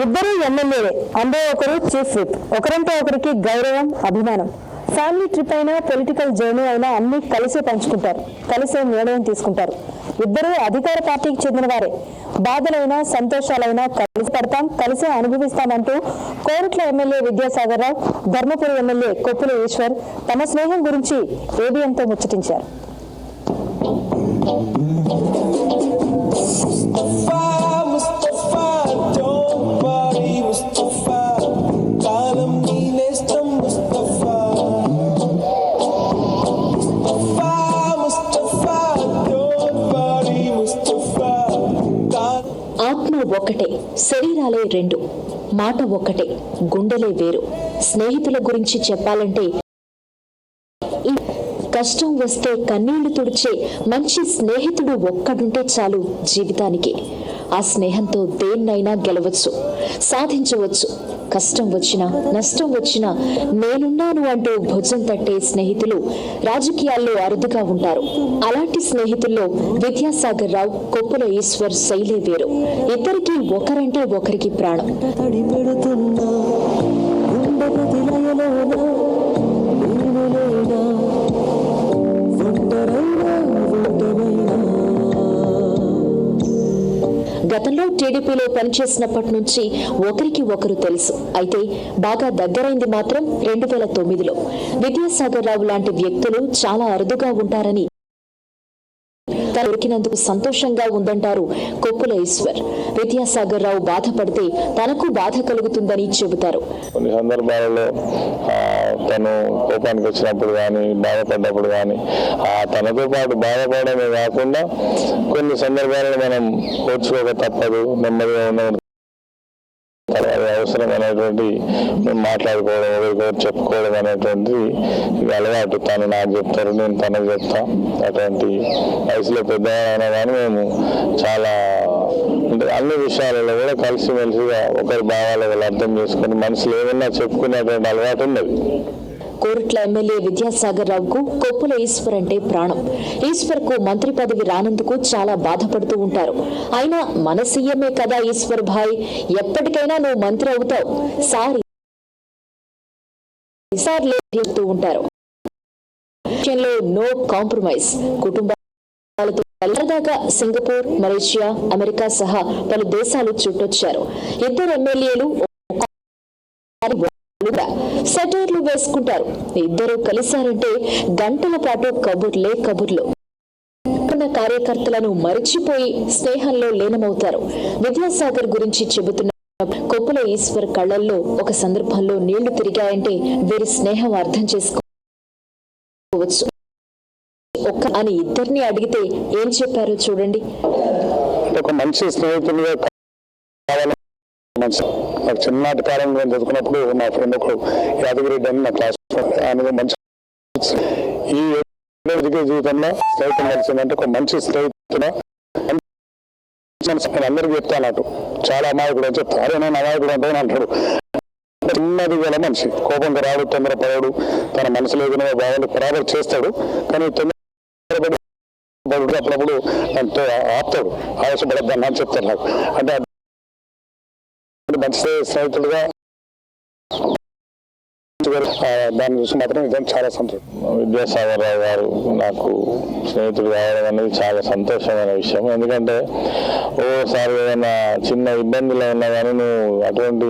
ఇద్దరు ఎమ్మెల్యేలే, అందులో ఒకరు చీఫ్ విప్. ఒకరంటే ఒకరికి గౌరవం, అభిమానం. ఫ్యామిలీ ట్రిప్ అయినా, పొలిటికల్ జర్నీ అయినా అన్ని కలిసే పంచుకుంటారు, కలిసే నిర్ణయం తీసుకుంటారు. ఇద్దరు అధికార పార్టీకి చెందిన వారే. బాధలైనా సంతోషాలైనా కలిసి పడతాం, కలిసే అనుభవిస్తామంటూ కోరుట్ల ఎమ్మెల్యే విద్యాసాగర్ రావు, ధర్మపురి ఎమ్మెల్యే కొప్పుల ఈశ్వర్ తమ స్నేహం గురించి ఏబిఎన్తో ముచ్చటించారు. ఆత్మ ఒక్కటే, శరీరాలే రెండు, మాట ఒక్కటే, గుండెలే వేరు. స్నేహితుల గురించి చెప్పాలంటే కష్టం వస్తే కన్నీళ్లు తుడిచే మంచి స్నేహితుడు ఒక్కడుంటే చాలు జీవితానికి. ఆ స్నేహంతో దేన్నైనా గెలవచ్చు, సాధించవచ్చు. కష్టం వచ్చినా నష్టం వచ్చినా నేనున్నాను అంటూ భుజం తట్టే స్నేహితులు రాజకీయాల్లో అరుదుగా ఉంటారు. అలాంటి స్నేహితుల్లో విద్యాసాగర్ రావు, కొప్పుల ఈశ్వర్ శైలే వేరు. ఇద్దరికి ఒకరంటే ఒకరికి ప్రాణం. గతంలో టీడీపీలో పనిచేసినప్పటి నుంచి ఒకరికి ఒకరు తెలుసు. అయితే బాగా దగ్గరైంది మాత్రం 2009లో. విద్యాసాగర్ రావు లాంటి వ్యక్తులు చాలా అరుదుగా ఉంటారని, దొరికినందుకు సంతోషంగా ఉందంటారు కొప్పుల ఈశ్వర్. విద్యాసాగర్ రావు బాధపడితే తనకు బాధ కలుగుతుందని చెబుతారు. కొన్ని సందర్భాలలో తను కోపానికి వచ్చినప్పుడు కానీ, బాధపడ్డప్పుడు కానీ తనతో పాటు బాధపడమే కాకుండా కొన్ని సందర్భాలలో మనం ఓర్చుకోక తప్పదు, నెమ్మదిగా ఉన్న అవసరం అనేటువంటి మేము మాట్లాడుకోవడం, ఒకరికొకరు చెప్పుకోవడం అనేటువంటి అలవాటు. తను నాకు చెప్తారు, నేను తనకు చెప్తా. అటువంటి వయసులో పెద్దవాళ్ళైనా కానీ మేము చాలా అంటే అన్ని విషయాలలో కూడా కలిసిమెలిసిగా ఒకరి భావాలు ఒకరు అర్థం చేసుకుని మనసులో ఏమన్నా చెప్పుకునేటువంటి అలవాటు ఉన్నది. కోరుట్ల ఎమ్మెల్యే విద్యాసాగర్ రావుకు కొప్పుల ఈశ్వర్ అంటే ప్రాణం. ఈశ్వర్ కు మంత్రి పదవి రానందుకు చాలా బాధపడుతూ ఉంటారు. అయినా మన సీఎంఏ కదా ఈశ్వర్ భాయ్, ఎప్పటికైనా నువ్వు మంత్రి అవుతావు సార్ చెప్తూ ఉంటారు. No compromise. కుటుంబాలతో సరదాగా సింగపూర్, మలేషియా, అమెరికా సహా పలు దేశాలు చుట్టొచ్చారు. ఇద్దరు ఎమ్మెల్యేలు సెటైర్లు వేసుకుంటారు. ఇద్దరు కలిశారంటే గంటల పాటు కబుర్లు. కార్యకర్తలను మరిచిపోయి స్నేహంలో లీనమవుతారు. విద్యాసాగర్ గురించి చెబుతున్న కొప్పుల ఈశ్వర్ కళ్లల్లో ఒక సందర్భంలో నీళ్లు తిరిగాయంటే వీరి స్నేహం అర్థం చేసుకోవచ్చు. అని ఇద్దరిని అడిగితే ఏం చెప్పారో చూడండి. ఒక మంచి స్నేహితులుగా నాకు చిన్ననాటి కాలంలో నేను చదువుకున్నప్పుడు మా ఫ్రెండ్ ఒకడు యాదగిరెడ్డి అని నా క్లాస్ మంచి ఈ జీవితంలో స్నేహితులు కలిసిందంటే ఒక మంచి స్నేహితుడు నేను అందరికీ చెప్తాను. అటు చాలా అమాయకుడు అని చెప్తాను. అరే నేను అమాయకుడు అంటే అంటాడు. చిన్నది గల మనిషి, కోపంగా రాడు, తొందరపడాడు, తన మనసులో ఏదైనా బాగా బరాబర్ చేస్తాడు. కానీ తొందరపడి అప్పుడప్పుడు ఎంతో ఆపుతాడు, ఆవేశపడద్దని అని చెప్తాను నాకు. అంటే మంచి స్నేహితుడుగా దాన్ని చూసి మాత్రం ఇదే చాలా సంతోషం. విద్యాసాగర్ రావు గారు నాకు స్నేహితుడు కావడం అనేది చాలా సంతోషమైన విషయం. ఎందుకంటే ఓసారి ఏదైనా చిన్న ఇబ్బందులు ఉన్నా కానీ నువ్వు అటువంటి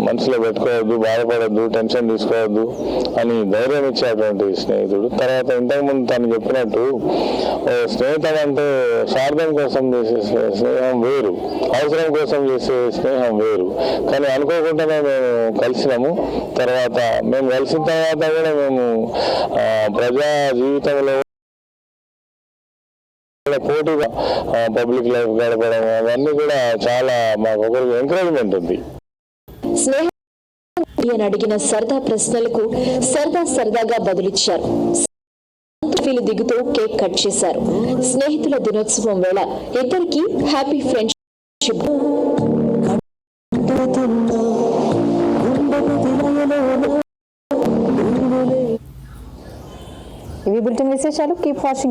మనసులో పెట్టుకోవద్దు, బాధపడద్దు, టెన్షన్ తీసుకోవద్దు అని ధైర్యం ఇచ్చేటువంటి స్నేహితుడు. తర్వాత ఇంతకుముందు తను చెప్పినట్టు స్నేహితుడు అంటే స్వార్థం కోసం చేసే స్నేహం వేరు, అవసరం కోసం చేసే స్నేహం వేరు. కానీ అనుకోకుండానే మేము కలిసినాము. తర్వాత మేము కలిసిన తర్వాత కూడా మేము ప్రజా జీవితంలో పోటీగా పబ్లిక్ లైఫ్ గడపడం అవన్నీ కూడా చాలా మాకు ఒకరికి ఎంకరేజ్మెంట్ ఉంది. స్నేహం అడిగిన సరదా ప్రశ్నలకు సరదాగా బదులిచ్చారు. దిగుతూ కేక్ కట్ చేశారు. స్నేహితుల దినోత్సవం వేళ ఇద్దరికి హ్యాపీ ఫ్రెండ్షిప్. ఇవి బులెటిన్ విశేషాలు. Keep watching.